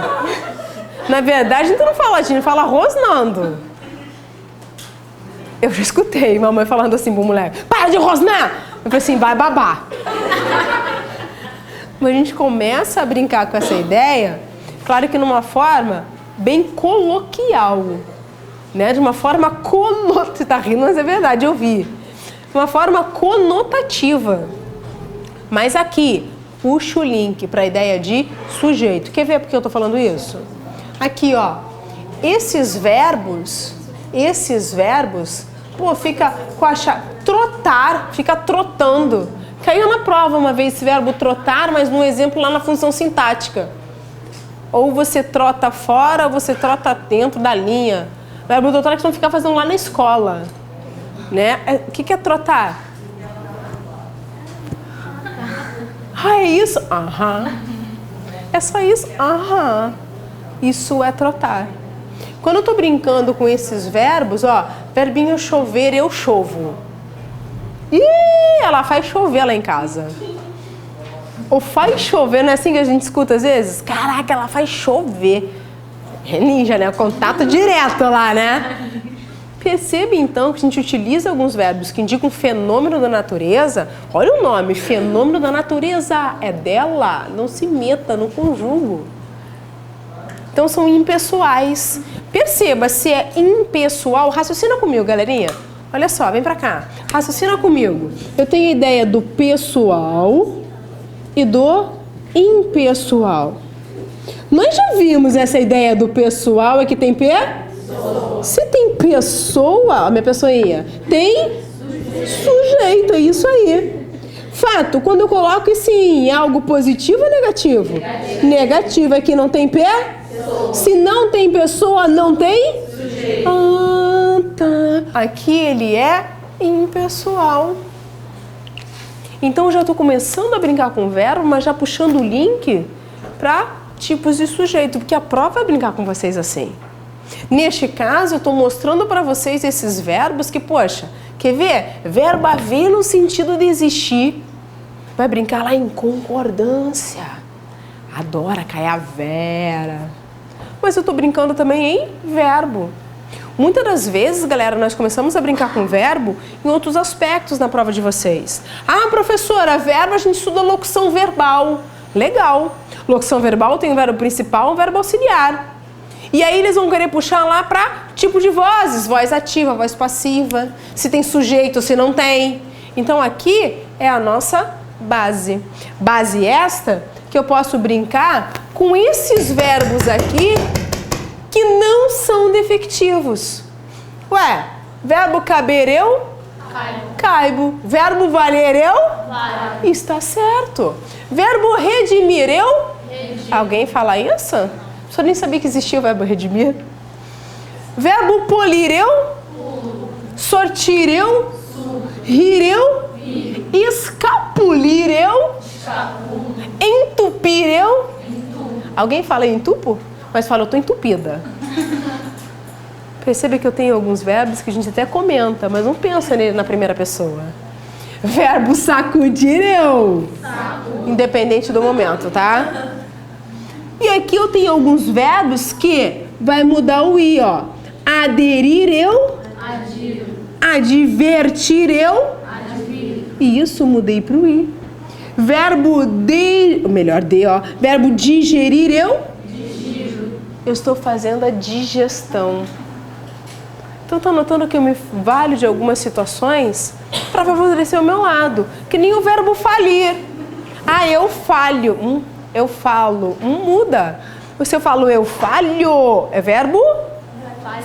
Na verdade, a gente não fala latindo, fala rosnando. Eu já escutei mamãe falando assim pro moleque, para de rosnar! Eu falei assim, vai babar. Mas a gente começa a brincar com essa ideia, claro que numa forma bem coloquial, né? De uma forma conotativa. Você tá rindo, mas é verdade, eu vi. De uma forma conotativa. Mas aqui, puxa o link para a ideia de sujeito. Quer ver por que eu tô falando isso? Aqui, ó. Esses verbos, fica com a trotar, fica trotando. Caiu na prova uma vez esse verbo trotar, mas num exemplo lá na função sintática. Ou você trota fora, ou você trota dentro da linha. O verbo trotar é que você não fica fazendo lá na escola, né? O que é trotar? É isso? Aham. É só isso? Aham. Isso é trotar. Quando eu tô brincando com esses verbos, ó, verbinho chover, eu chovo. Ih, ela faz chover lá em casa. Ou faz chover, não é assim que a gente escuta às vezes? Caraca, ela faz chover. É ninja, né? Contato direto lá, né? Percebe então que a gente utiliza alguns verbos que indicam fenômeno da natureza. Olha o nome, fenômeno da natureza. É dela, não se meta no conjugo. Então são impessoais. Perceba, se é impessoal, raciocina comigo, galerinha. Olha só, vem pra cá. Raciocina comigo. Eu tenho a ideia do pessoal e do impessoal. Nós já vimos essa ideia do pessoal é que tem Se tem pessoa, a minha pessoinha, tem sujeito, é isso aí. Fato, quando eu coloco isso em algo positivo ou negativo? Negativo, aqui não tem Se não tem pessoa, não tem? Sujeito. Ah, tá. Aqui ele é impessoal. Então eu já estou começando a brincar com o verbo, mas já puxando o link para tipos de sujeito, porque a prova vai brincar com vocês assim. Neste caso, eu estou mostrando para vocês esses verbos que, poxa, quer ver? Verbo haver no sentido de existir. Vai brincar lá em concordância. Adora cair a Vera. Mas eu estou brincando também em verbo. Muitas das vezes, galera, nós começamos a brincar com verbo em outros aspectos na prova de vocês. Ah, professora, verbo a gente estuda locução verbal. Legal. Locução verbal tem um verbo principal e um verbo auxiliar. E aí eles vão querer puxar lá para tipo de vozes, voz ativa, voz passiva, se tem sujeito, se não tem. Então aqui é a nossa base. Base esta que eu posso brincar com esses verbos aqui que não são defectivos. Ué, verbo caber eu? Caibo. Verbo valer eu? Vale. Está certo. Verbo redimir eu? Alguém fala isso? Só nem sabia que existia o verbo redimir. Verbo polir eu? Sortir eu? Rir eu? Escapulir eu? Entupir eu? Alguém fala entupo? Mas fala, eu tô entupida. Percebe que eu tenho alguns verbos que a gente até comenta, mas não pensa nele na primeira pessoa. Verbo sacudir eu? Independente do momento, tá? E aqui eu tenho alguns verbos que vai mudar o i, ó. Aderir eu? Adiro. Advertir eu? Adviro. E isso mudei para o i. Verbo Verbo digerir eu? Digiro. Eu estou fazendo a digestão. Então estou notando que eu me valho de algumas situações para favorecer o meu lado. Que nem o verbo falir. Ah, eu falho. Eu falo. Muda. Se eu falo eu falho, é verbo?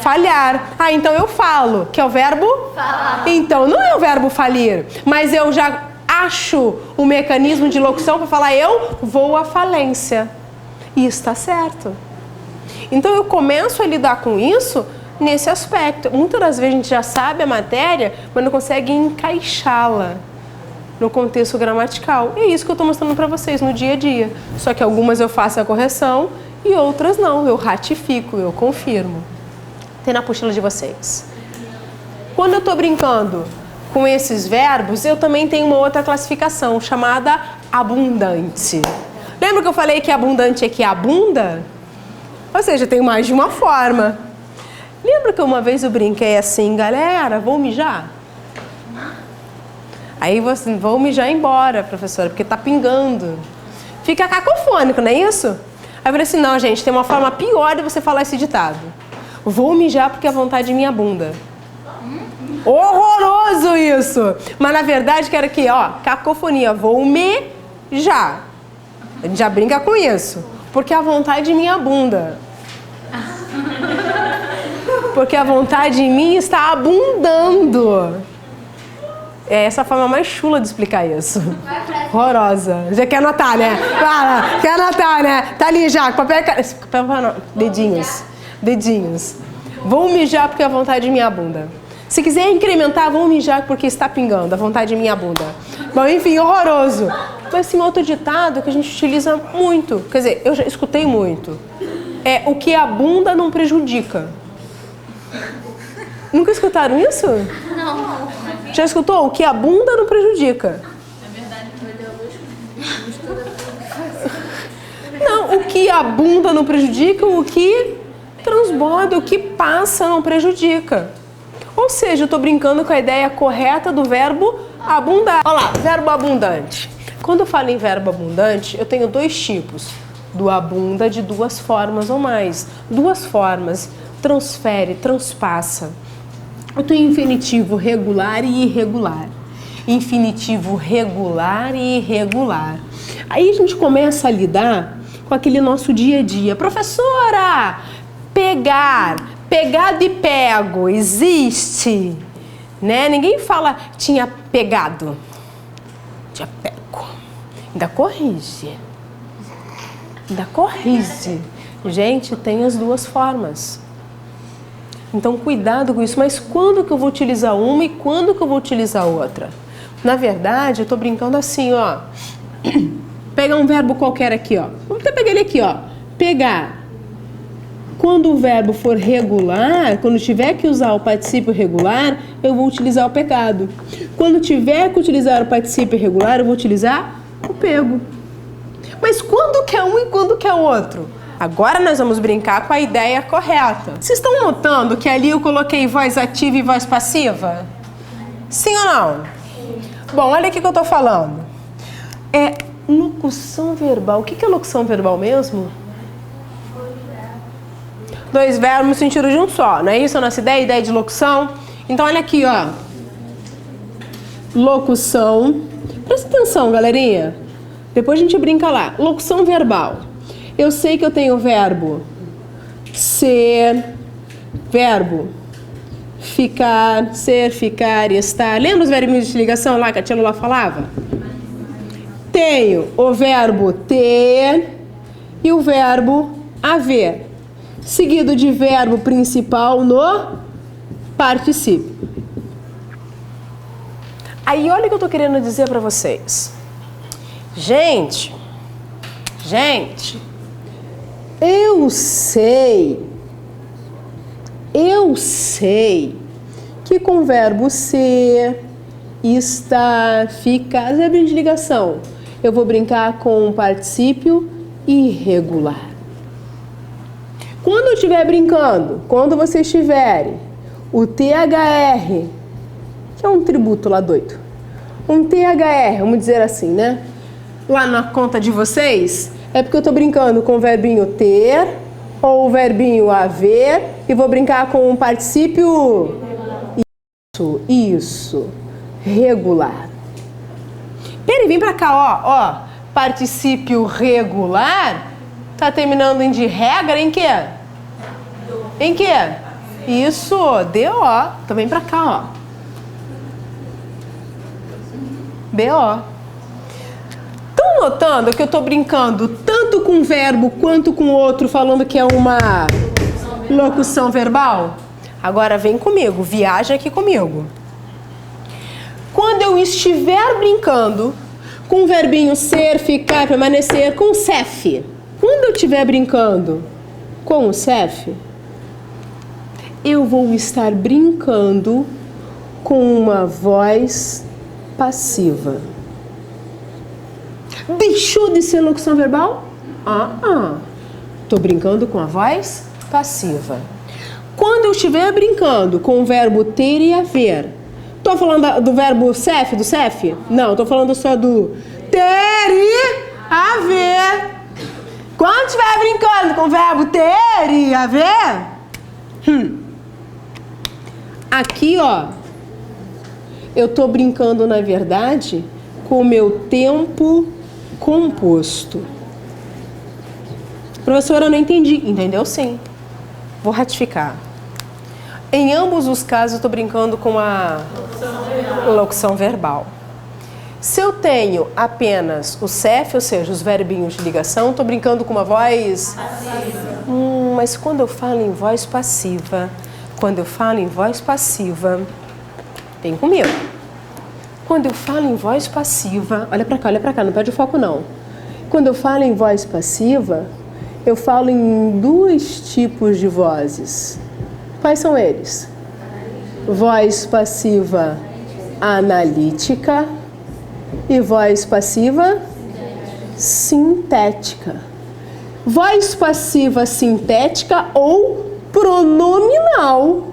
Falhar. Ah, então eu falo, que é o verbo? Falar. Então não é o verbo falir, mas eu já acho o mecanismo de locução para falar eu vou à falência. E isso está certo. Então eu começo a lidar com isso nesse aspecto. Muitas das vezes a gente já sabe a matéria, mas não consegue encaixá-la no contexto gramatical. E é isso que eu estou mostrando para vocês no dia a dia. Só que algumas eu faço a correção e outras não. Eu ratifico, eu confirmo. Tem na apostila de vocês. Quando eu estou brincando com esses verbos, eu também tenho uma outra classificação chamada abundante. Lembra que eu falei que abundante é que abunda? Ou seja, tem mais de uma forma. Lembra que uma vez eu brinquei assim, galera, vou mijar? Aí você, vou mijar embora, professora, porque tá pingando. Fica cacofônico, não é isso? Aí eu falei assim, não, gente, tem uma forma pior de você falar esse ditado. Vou mijar porque a vontade é minha bunda. Horroroso isso! Mas na verdade, quero que, ó, cacofonia, vou mijar. A gente já brinca com isso. Porque a vontade é minha bunda. Porque a vontade em mim está abundando. É essa a forma mais chula de explicar isso. Horrorosa. Já quer anotar, né? Fala, quer anotar, né? Tá ali já, papel e dedinhos. Dedinhos. Vou mijar porque a vontade é minha bunda. Se quiser incrementar, vou mijar porque está pingando. A vontade é minha bunda. Bom, enfim, horroroso. Mas sim, outro ditado que a gente utiliza muito. Quer dizer, eu já escutei muito. É o que abunda não prejudica. Nunca escutaram isso? Não. Já escutou? O que abunda não prejudica. Não, o que abunda não prejudica, o que transborda, o que passa não prejudica. Ou seja, eu estou brincando com a ideia correta do verbo abundar. Olha lá, verbo abundante. Quando eu falo em verbo abundante, eu tenho dois tipos. Do abunda de duas formas ou mais. Duas formas, transfere, transpassa. Eu tenho infinitivo regular e irregular. Infinitivo regular e irregular. Aí a gente começa a lidar com aquele nosso dia a dia. Professora, pegar, pegado e pego, existe, né? Ninguém fala tinha pegado, tinha pego. Ainda corrige. Ainda corrige. Gente, tem as duas formas. Então, cuidado com isso. Mas quando que eu vou utilizar uma e quando que eu vou utilizar outra? Na verdade, eu tô brincando assim, ó. Pegar um verbo qualquer aqui, ó. Vamos até pegar ele aqui, ó. Pegar. Quando o verbo for regular, quando tiver que usar o particípio regular, eu vou utilizar o pegado. Quando tiver que utilizar o particípio regular, eu vou utilizar o pego. Mas quando que é um e quando que é o outro? Agora nós vamos brincar com a ideia correta. Vocês estão notando que ali eu coloquei voz ativa e voz passiva? Sim ou não? Bom, olha aqui que eu tô falando. É locução verbal. O que é locução verbal mesmo? Dois verbos no sentido de um só, não é isso a nossa ideia? Ideia de locução? Então olha aqui, ó. Locução. Presta atenção, galerinha. Depois a gente brinca lá. Locução verbal. Eu sei que eu tenho o verbo ser, verbo ficar, ser, ficar e estar. Lembra os verbinhos de ligação lá que a tia Lula falava? Tenho o verbo ter e o verbo haver, seguido de verbo principal no particípio. Aí olha o que eu estou querendo dizer para vocês. Gente, eu sei que com o verbo ser, estar, ficar, verbo de ligação, eu vou brincar com um particípio irregular. Quando eu estiver brincando, quando vocês tiverem o THR, que é um tributo lá doido, um THR, vamos dizer assim, né? Lá na conta de vocês, é porque eu tô brincando com o verbinho ter ou o verbinho haver e vou brincar com um particípio isso, regular. Peraí, vem pra cá, ó, particípio regular tá terminando em de regra em quê? Em quê? Isso, DO. Então vem pra cá, ó. BO. Estão notando que eu tô brincando tanto com um verbo quanto com o outro, falando que é uma locução verbal? Agora vem comigo, viaja aqui comigo. Quando eu estiver brincando com o verbinho ser, ficar, permanecer, com o CEF. Quando eu estiver brincando com o CEF, eu vou estar brincando com uma voz passiva. Deixou de ser locução verbal? Tô brincando com a voz passiva. Quando eu estiver brincando com o verbo ter e haver, tô falando do verbo CEF, do CEF? Não, tô falando só do ter e haver. Quando estiver brincando com o verbo ter e haver, aqui, ó, eu tô brincando, na verdade, com o meu tempo composto. Professora, eu não entendi. Entendeu? Sim. Vou ratificar. Em ambos os casos, eu estou brincando com a locução verbal. Se eu tenho apenas o CEF, ou seja, os verbinhos de ligação, estou brincando com uma voz passiva. Mas quando eu falo em voz passiva, vem comigo. Quando eu falo em voz passiva, olha pra cá, não perde o foco não. Quando eu falo em voz passiva, eu falo em dois tipos de vozes. Quais são eles? Voz passiva analítica e voz passiva sintética. Voz passiva sintética ou pronominal.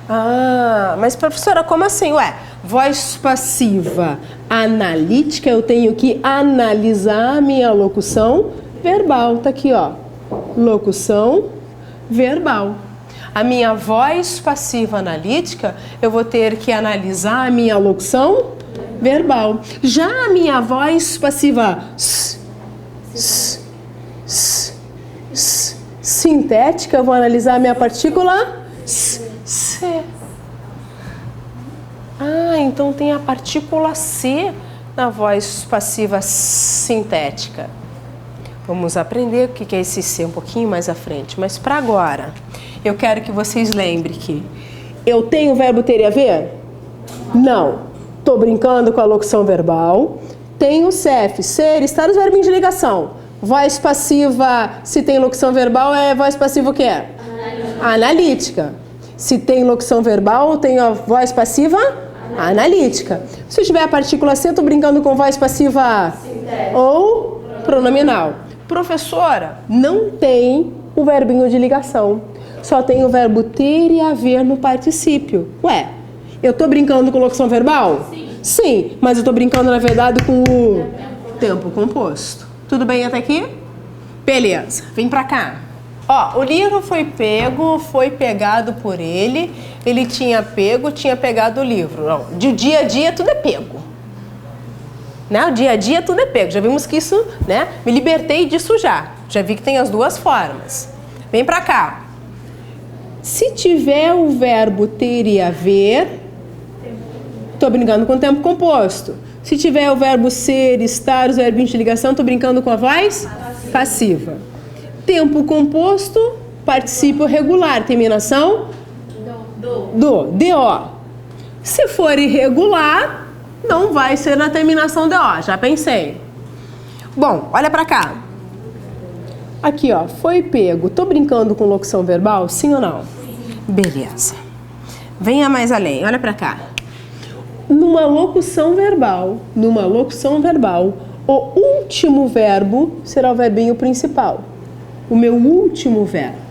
Ah, mas professora, como assim? Ué, voz passiva analítica, eu tenho que analisar a minha locução verbal. Tá aqui, ó. Locução verbal. A minha voz passiva analítica, eu vou ter que analisar a minha locução verbal. Já a minha voz passiva sintética, eu vou analisar a minha partícula C. Ah, então tem a partícula C na voz passiva sintética. Vamos aprender o que é esse C um pouquinho mais à frente. Mas para agora, eu quero que vocês lembrem que eu tenho o verbo ter e haver? Não. Estou brincando com a locução verbal. Tenho o CEF, ser, estar, os verbinhos de ligação. Voz passiva, se tem locução verbal, é voz passiva o quê? Analítica. Se tem locução verbal, tem a voz passiva analítica. Se eu tiver a partícula C, estou brincando com voz passiva ou pronominal. Professora, não tem o verbinho de ligação. Só tem o verbo ter e haver no particípio. Ué, eu estou brincando com locução verbal? Sim, mas eu estou brincando, na verdade, com o tempo composto. Tudo bem até aqui? Beleza, vem pra cá. Ó, o livro foi pegado por ele tinha pegado o livro. Não, de dia a dia tudo é pego. Né? O dia a dia tudo é pego. Já vimos que isso, né? Me libertei disso já. Já vi que tem as duas formas. Vem pra cá. Se tiver o verbo ter e haver, tô brincando com o tempo composto. Se tiver o verbo ser, estar, os verbinhos de ligação, tô brincando com a voz passiva. Tempo composto, particípio regular, terminação do, DO. Se for irregular, não vai ser na terminação DO, já pensei. Bom, olha pra cá. Aqui, ó, foi pego. Tô brincando com locução verbal, sim ou não? Beleza. Venha mais além, olha pra cá. Numa locução verbal, o último verbo será o verbinho principal. O meu último verbo.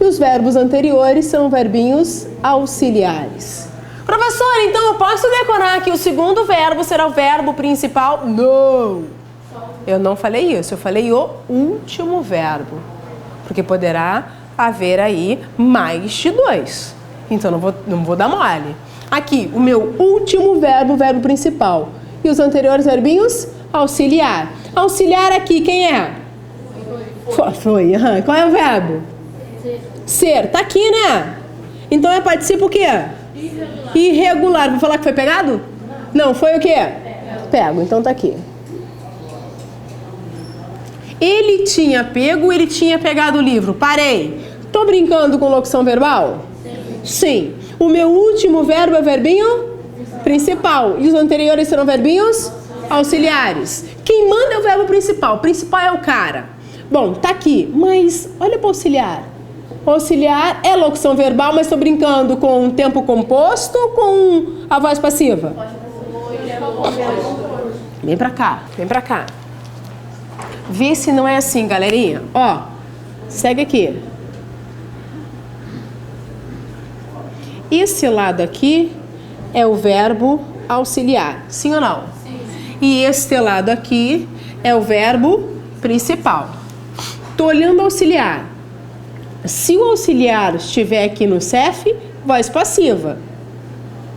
E os verbos anteriores são verbinhos auxiliares. Professor, então eu posso decorar que o segundo verbo será o verbo principal? Não! Eu não falei isso, eu falei o último verbo. Porque poderá haver aí mais de dois. Então não vou dar mole. Aqui, o meu último verbo, o verbo principal. E os anteriores verbinhos? Auxiliar. Auxiliar aqui, quem é? Foi. Uhum. Qual é o verbo? Ser. Tá aqui, né? Então é participo o quê? Irregular. Vou falar que foi pegado? Não, foi o quê? Pego. Então tá aqui. Ele tinha pego, ele tinha pegado o livro. Parei. Tô brincando com locução verbal? Sim. O meu último verbo é o verbinho principal. E os anteriores serão verbinhos auxiliares. Quem manda é o verbo principal. O principal é o cara. Bom, tá aqui. Mas olha para auxiliar. O auxiliar é locução verbal, mas estou brincando com o tempo composto ou com a voz passiva? Vem pra cá. Vem pra cá. Vê se não é assim, galerinha. Ó, segue aqui. Esse lado aqui é o verbo auxiliar, sim ou não? Sim. E este lado aqui é o verbo principal. Tô olhando o auxiliar. Se o auxiliar estiver aqui no CEF, voz passiva.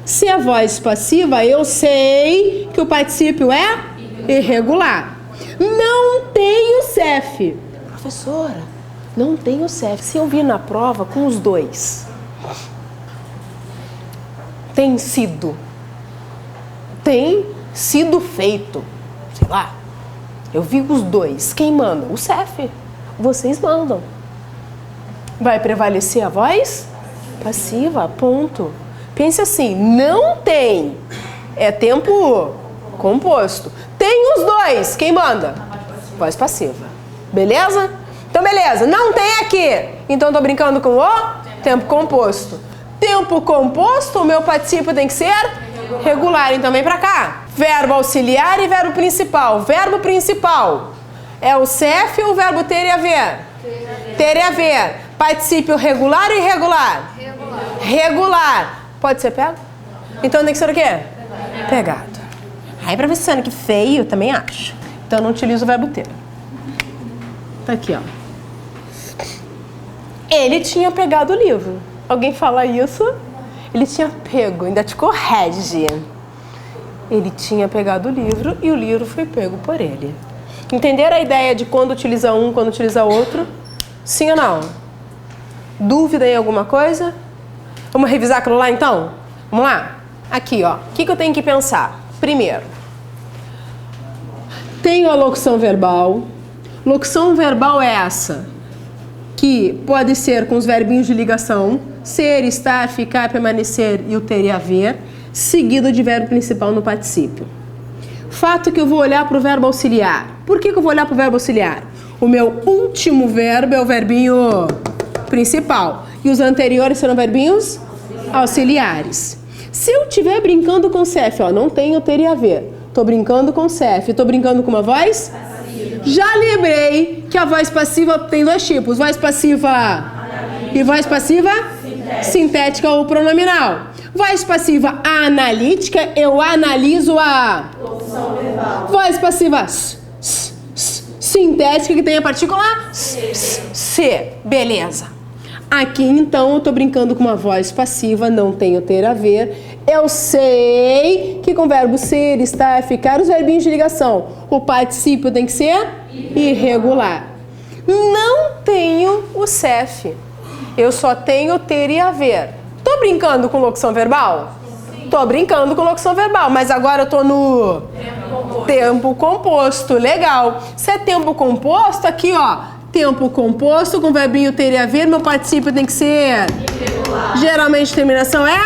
Se é voz passiva, eu sei que o particípio é irregular. Não tem o CEF. Professora, não tem o CEF. Se eu vir na prova com os dois... Tem sido feito, sei lá, eu vi os dois, quem manda? O CEF, vocês mandam. Vai prevalecer a voz? Passiva, ponto. Pense assim, não tem, é tempo composto. Tem os dois. Quem manda? Voz passiva. Beleza? Então, beleza. Não tem aqui. Então, tô brincando com o tempo composto. Tempo composto, o meu particípio tem que ser regular. Então, vem pra cá. Verbo auxiliar e verbo principal. Verbo principal é o CEF ou o verbo ter e haver? Ter e haver. Particípio regular ou irregular? Regular. Pode ser pego? Então, tem que ser o quê? Pegado. Aí, professora, que feio, também acho. Então, eu não utilizo o verbo ter. Tá aqui, ó. Ele tinha pegado o livro. Alguém fala isso? Ele tinha pego, ainda te corrige. Ele tinha pegado o livro e o livro foi pego por ele. Entenderam a ideia de quando utiliza um, quando utiliza outro? Sim ou não? Dúvida em alguma coisa? Vamos revisar aquilo lá, então? Vamos lá? Aqui, ó. O que eu tenho que pensar? Primeiro, tenho a locução verbal. Locução verbal é essa, que pode ser com os verbinhos de ligação, ser, estar, ficar, permanecer e o ter e haver, seguido de verbo principal no particípio. Fato que eu vou olhar para o verbo auxiliar. Por que eu vou olhar para o verbo auxiliar? O meu último verbo é o verbinho principal e os anteriores serão verbinhos auxiliares. Se eu estiver brincando com CEF, ó, não tenho ter e haver, estou brincando com CEF, estou brincando com uma voz? Já lembrei que a voz passiva tem dois tipos, voz passiva e voz passiva sintética ou pronominal. Voz passiva analítica, eu analiso a voz passiva sintética, que tem a partícula C. Beleza. Aqui, então, eu estou brincando com uma voz passiva, não tenho ter a ver. Eu sei que com o verbo ser, estar, ficar, os verbinhos de ligação, o particípio tem que ser irregular. Não tenho o CEF. Eu só tenho ter e haver. Estou brincando com locução verbal? Estou brincando com locução verbal, mas agora eu estou no tempo composto. Legal. Se é tempo composto, aqui, ó. Tempo composto com verbinho ter e haver, meu particípio tem que ser irregular. Geralmente terminação é?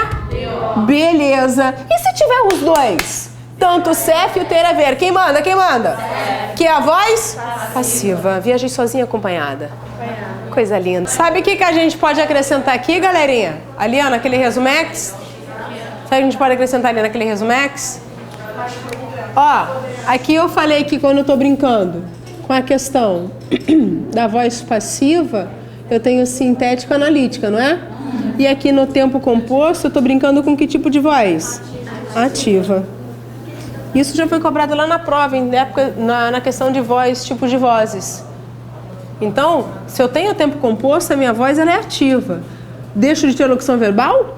Beleza. E se tiver os dois? Tanto o CEF e o ter e haver. Quem manda? Quem manda? CEF. Que é a voz? Passiva. Viajei sozinha acompanhada. Coisa linda. Sabe o que a gente pode acrescentar aqui, galerinha? Ali, ó, naquele resumex? Sabe o que a gente pode acrescentar ali naquele resumex? Ó, aqui eu falei que quando eu tô brincando com a questão da voz passiva, eu tenho sintética analítica, não é? E aqui no tempo composto, eu estou brincando com que tipo de voz? Ativa. Isso já foi cobrado lá na prova, na questão de voz, tipos de vozes. Então, se eu tenho tempo composto, a minha voz ela é ativa. Deixo de ter locução verbal?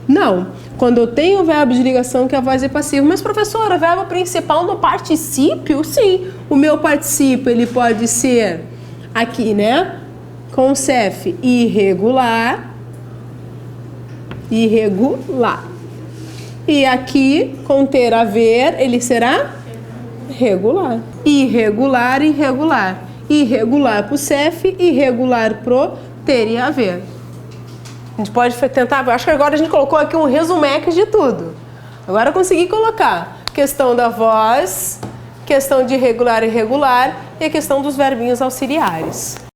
Não. Quando eu tenho o verbo de ligação, que a voz é passiva. Mas, professora, o verbo principal no particípio? Sim. O meu particípio, ele pode ser aqui, né? Com CEF, irregular. Irregular. E aqui, com ter a ver, ele será regular. Irregular, irregular. Irregular pro CEF, irregular pro ter e haver. A gente pode tentar, acho que agora a gente colocou aqui um resumex de tudo. Agora eu consegui colocar questão da voz, questão de irregular e irregular e a questão dos verbinhos auxiliares.